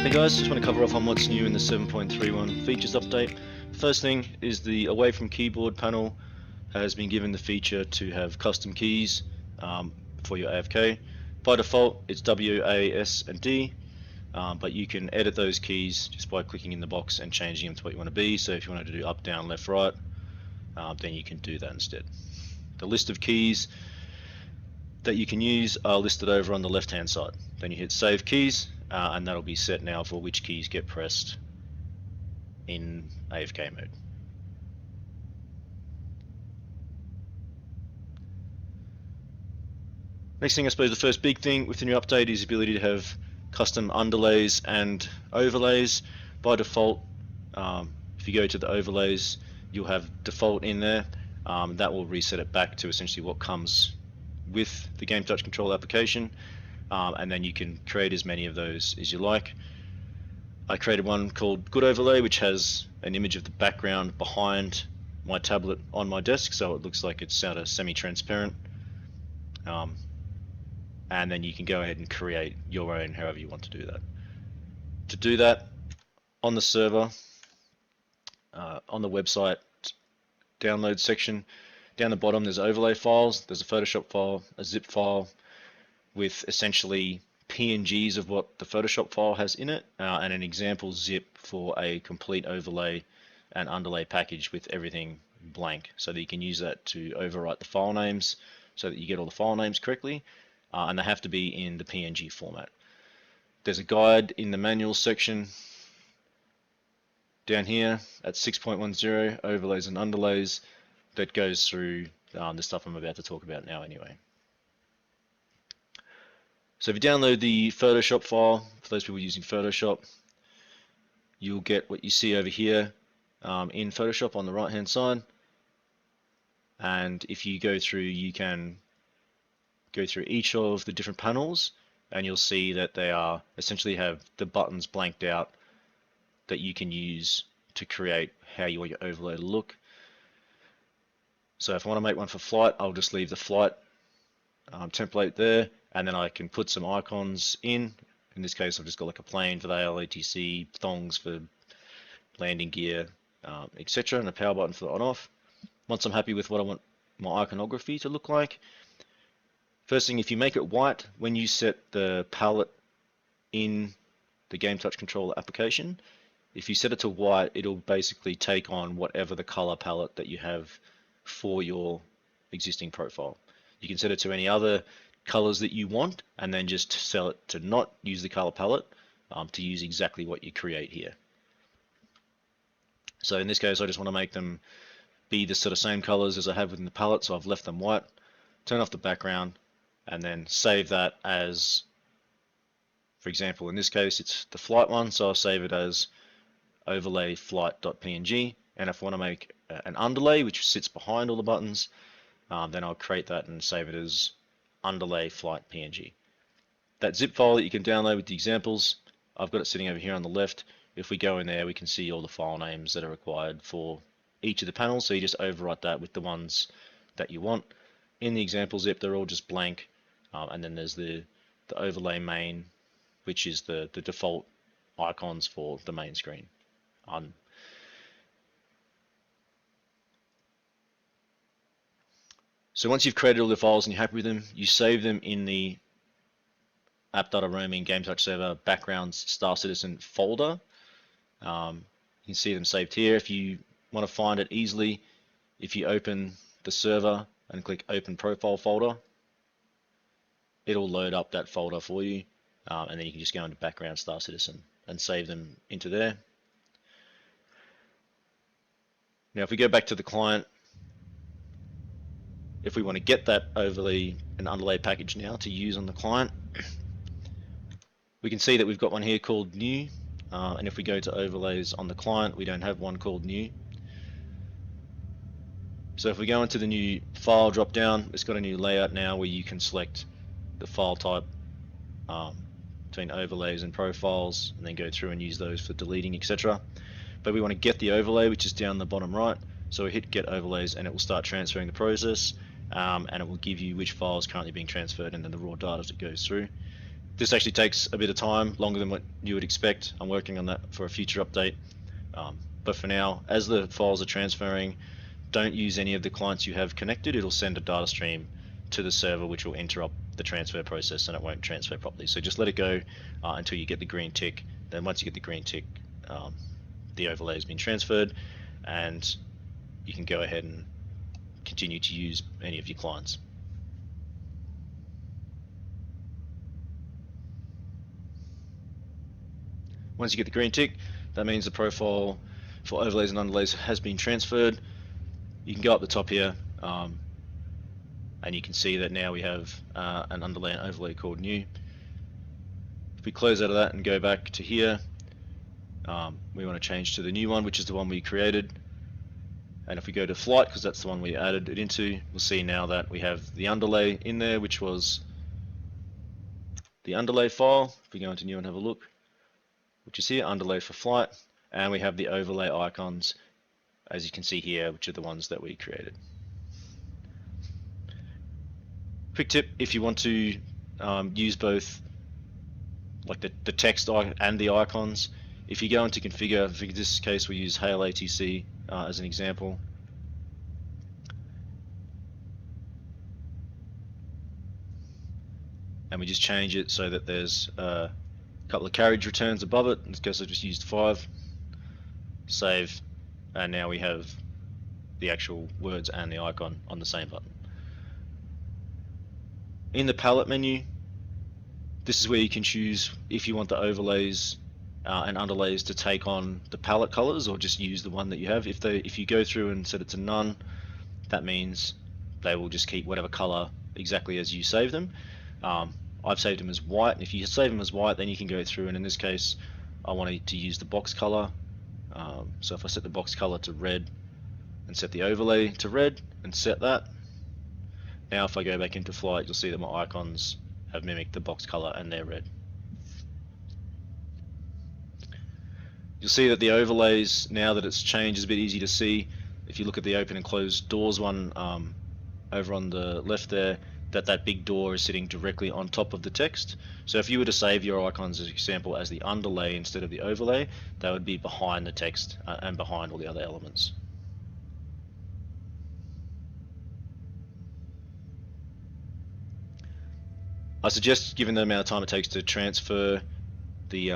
Hey guys, just want to cover off on what's new in the 7.31 features update. First thing is the away from keyboard panel has been given the feature to have custom keys for your AFK. By default it's W, A, S and D, but you can edit those keys just by clicking in the box and changing them to what you want to be. So if you wanted to do up, down, left, right, then you can do that instead. The list of keys that you can use are listed over on the left hand side. Then you hit save keys, and that'll be set now for which keys get pressed in AFK mode. Next thing, I suppose the first big thing with the new update is the ability to have custom underlays and overlays. By default, if you go to the overlays, you'll have default in there. That will reset it back to essentially what comes with the GameTouch control application, and then you can create as many of those as you like. I created one called Good Overlay, which has an image of the background behind my tablet on my desk, so it looks like it's sort of semi-transparent. And then you can go ahead and create your own however you want to do that. To do that, on the server, on the website download section, down the bottom there's overlay files. There's a Photoshop file, a zip file with essentially PNGs of what the Photoshop file has in it, and an example zip for a complete overlay and underlay package with everything blank, so that you can use that to overwrite the file names so that you get all the file names correctly, and they have to be in the PNG format. There's a guide in the manual section down here at 6.10, overlays and underlays, that goes through the stuff I'm about to talk about now anyway. So if you download the Photoshop file, for those people using Photoshop, you'll get what you see over here in Photoshop on the right hand side. And if you go through, you can go through each of the different panels, and you'll see that they are essentially have the buttons blanked out that you can use to create how you want your overlay to look. So if I want to make one for flight, I'll just leave the flight template there, and then I can put some icons in. In this case, I've just got like a plane for the ALATC, thongs for landing gear, etc., and a power button for the on-off. Once I'm happy with what I want my iconography to look like, first thing, if you make it white, when you set the palette in the GameTouch controller application, if you set it to white, it'll basically take on whatever the color palette that you have for your existing profile. You can set it to any other colors that you want, and then just sell it to not use the color palette, to use exactly what you create here. So in this case, I just want to make them be the sort of same colors as I have within the palette, so I've left them white. Turn off the background, and then save that as, for example, in this case it's the flight one, so I'll save it as overlay flight.png. And if I want to make an underlay which sits behind all the buttons, then I'll create that and save it as underlay flight PNG. That zip file that you can download with the examples, I've got it sitting over here on the left. If we go in there, we can see all the file names that are required for each of the panels, so you just overwrite that with the ones that you want. In the example zip, they're all just blank, and then there's the overlay main, which is the default icons for the main screen. So once you've created all the files and you're happy with them, you save them in the app data roaming GameTouch server backgrounds Star Citizen folder. You can see them saved here. If you want to find it easily, if you open the server and click open profile folder, it'll load up that folder for you, and then you can just go into background Star Citizen and save them into there. Now if we go back to the client, if we want to get that overlay and underlay package now to use on the client, we can see that we've got one here called new, and if we go to overlays on the client, we don't have one called new. So if we go into the new file drop down, it's got a new layout now where you can select the file type between overlays and profiles, and then go through and use those for deleting, etc. But we want to get the overlay, which is down the bottom right, so we hit get overlays and it will start transferring the process, and it will give you which file is currently being transferred and then the raw data as it goes through. This actually takes a bit of time, longer than what you would expect. I'm working on that for a future update. But for now, as the files are transferring, don't use any of the clients you have connected. It'll send a data stream to the server which will interrupt the transfer process and it won't transfer properly. So just let it go until you get the green tick. Then once you get the green tick, the overlay has been transferred and you can go ahead and continue to use any of your clients. Once you get the green tick, that means the profile for overlays and underlays has been transferred. You can go up the top here and you can see that now we have an underlay and overlay called new. If we close out of that and go back to here, we want to change to the new one, which is the one we created. And if we go to flight, because that's the one we added it into, we'll see now that we have the underlay in there, which was the underlay file. If we go into new and have a look, which is here, underlay for flight, and we have the overlay icons, as you can see here, which are the ones that we created. Quick tip, if you want to use both like the text and the icons, if you go into configure, for this case we use Hail ATC as an example. And we just change it so that there's a couple of carriage returns above it. In this case I just used 5. Save, and now we have the actual words and the icon on the same button. In the palette menu, this is where you can choose if you want the overlays and underlays to take on the palette colors or just use the one that you have. If you go through and set it to none, that means they will just keep whatever color exactly as you save them. I've saved them as white, and if you save them as white, then you can go through, and in this case I wanted to use the box color. So if I set the box color to red and set the overlay to red and set that, now if I go back into flight, you'll see that my icons have mimicked the box color and they're red. You'll see that the overlays, now that it's changed, is a bit easy to see. If you look at the open and close doors one over on the left there, that big door is sitting directly on top of the text. So if you were to save your icons, as an example, as the underlay instead of the overlay, that would be behind the text and behind all the other elements. I suggest, given the amount of time it takes to transfer the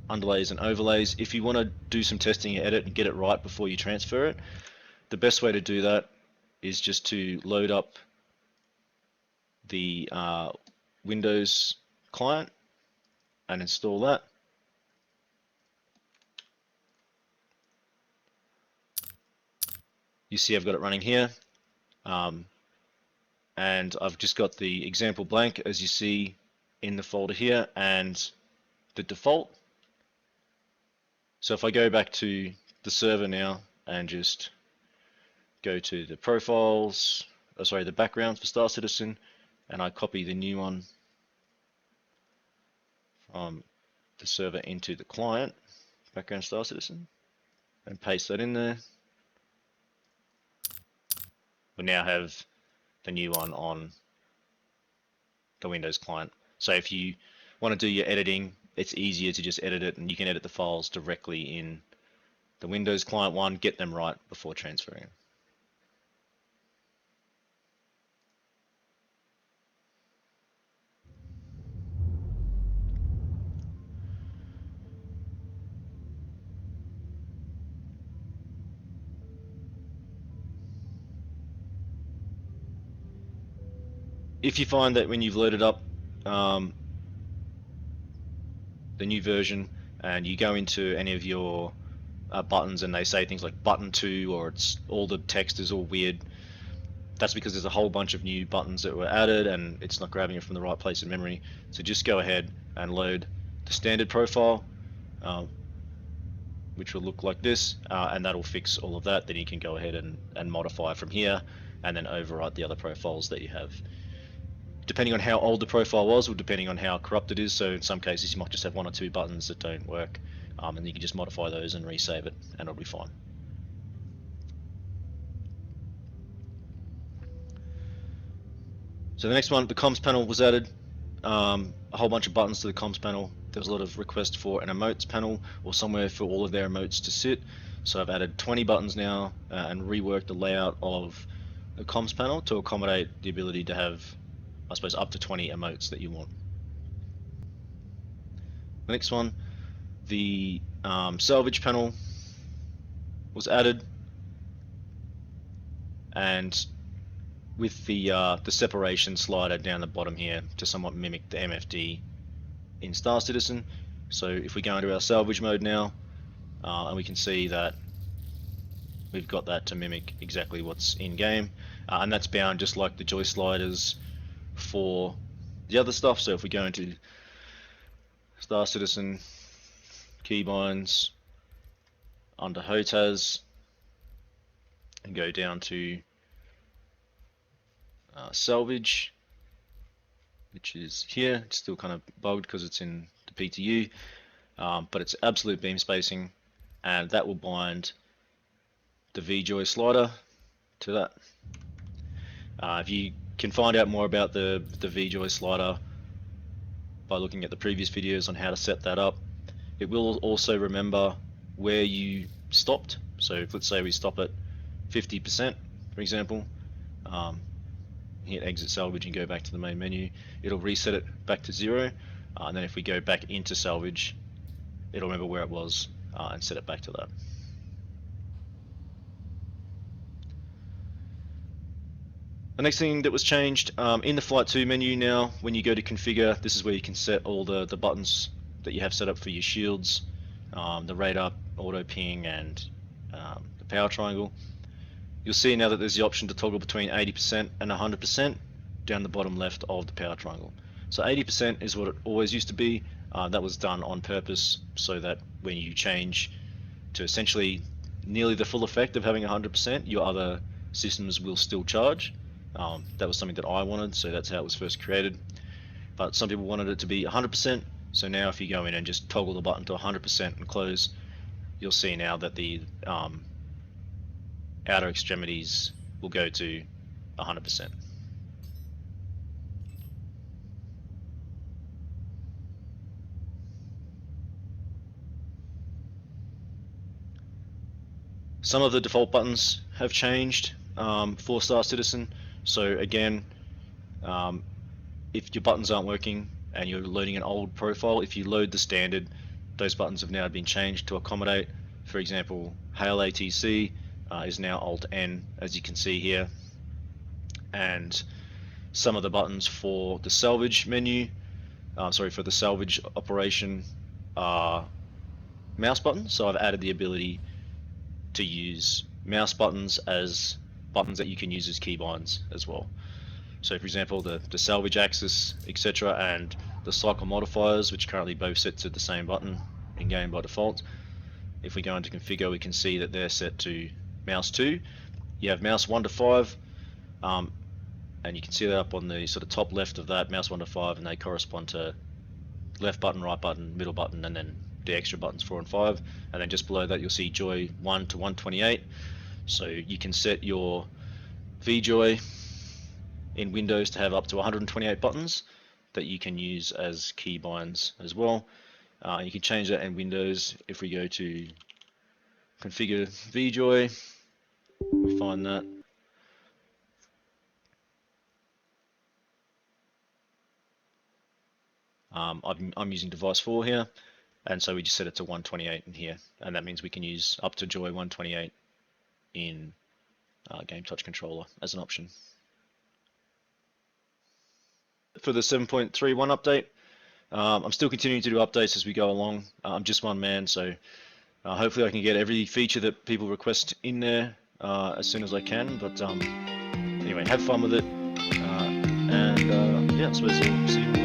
underlays and overlays, if you want to do some testing and edit and get it right before you transfer it, the best way to do that is just to load up the Windows client and install that. You see I've got it running here, and I've just got the example blank, as you see in the folder here, and the default. So if I go back to the server now and just go to the profiles, the backgrounds for Star Citizen, and I copy the new one from the server into the client, background Star Citizen, and paste that in there. We now have the new one on the Windows client. So if you want to do your editing, it's easier to just edit it, and you can edit the files directly in the Windows client one, get them right before transferring. If you find that when you've loaded up the new version and you go into any of your buttons and they say things like button 2, or it's all the text is all weird, that's because there's a whole bunch of new buttons that were added and it's not grabbing it from the right place in memory. So just go ahead and load the standard profile, which will look like this, and that'll fix all of that. Then you can go ahead and modify from here and then overwrite the other profiles that you have, depending on how old the profile was or depending on how corrupt it is. So in some cases you might just have 1 or 2 buttons that don't work, and you can just modify those and resave it and it'll be fine. So the next one, the comms panel was added. a whole bunch of buttons to the comms panel. There was a lot of requests for an emotes panel or somewhere for all of their emotes to sit. So I've added 20 buttons now and reworked the layout of the comms panel to accommodate the ability to have, I suppose, up to 20 emotes that you want. The next one, the salvage panel was added, and with the separation slider down the bottom here to somewhat mimic the MFD in Star Citizen. So if we go into our salvage mode now, and we can see that we've got that to mimic exactly what's in game, and that's bound just like the joy sliders for the other stuff. So if we go into Star Citizen, keybinds, under HOTAS, and go down to salvage, which is here. It's still kind of bugged because it's in the PTU, but it's absolute beam spacing, and that will bind the VJoy slider to that. If you can find out more about the VJoy slider by looking at the previous videos on how to set that up, it will also remember where you stopped. So if, let's say we stop at 50%, for example, hit exit salvage and go back to the main menu, it'll reset it back to 0, and then if we go back into salvage, it'll remember where it was and set it back to that. The next thing that was changed in the Flight 2 menu now, when you go to configure, this is where you can set all the buttons that you have set up for your shields, the radar, auto ping, and the power triangle. You'll see now that there's the option to toggle between 80% and 100% down the bottom left of the power triangle. So 80% is what it always used to be. That was done on purpose so that when you change to essentially nearly the full effect of having 100%, your other systems will still charge. That was something that I wanted, so that's how it was first created. But some people wanted it to be 100%, so now if you go in and just toggle the button to 100% and close, you'll see now that the outer extremities will go to 100%. Some of the default buttons have changed for Star Citizen. So again, if your buttons aren't working and you're loading an old profile, if you load the standard, those buttons have now been changed to accommodate. For example, Hail ATC is now Alt N, as you can see here, and some of the buttons for the salvage menu, for the salvage operation, are mouse buttons. So I've added the ability to use mouse buttons as buttons that you can use as keybinds as well. So for example, the salvage axis, etc., and the cycle modifiers, which currently both set to the same button in game by default. If we go into configure, we can see that they're set to mouse 2. You have mouse 1 to 5, and you can see that up on the sort of top left of that, mouse 1 to 5, and they correspond to left button, right button, middle button, and then the extra buttons 4 and 5. And then just below that, you'll see joy 1 to 128. So you can set your VJoy in Windows to have up to 128 buttons that you can use as keybinds as well. You can change that in Windows. If we go to configure VJoy, we find that. I'm using device 4 here, and so we just set it to 128 in here, and that means we can use up to joy 128 in GameTouch controller as an option. For the 7.31 update, I'm still continuing to do updates as we go along. I'm just one man, so hopefully I can get every feature that people request in there as soon as I can. But anyway, have fun with it, and yeah, I suppose we'll see you.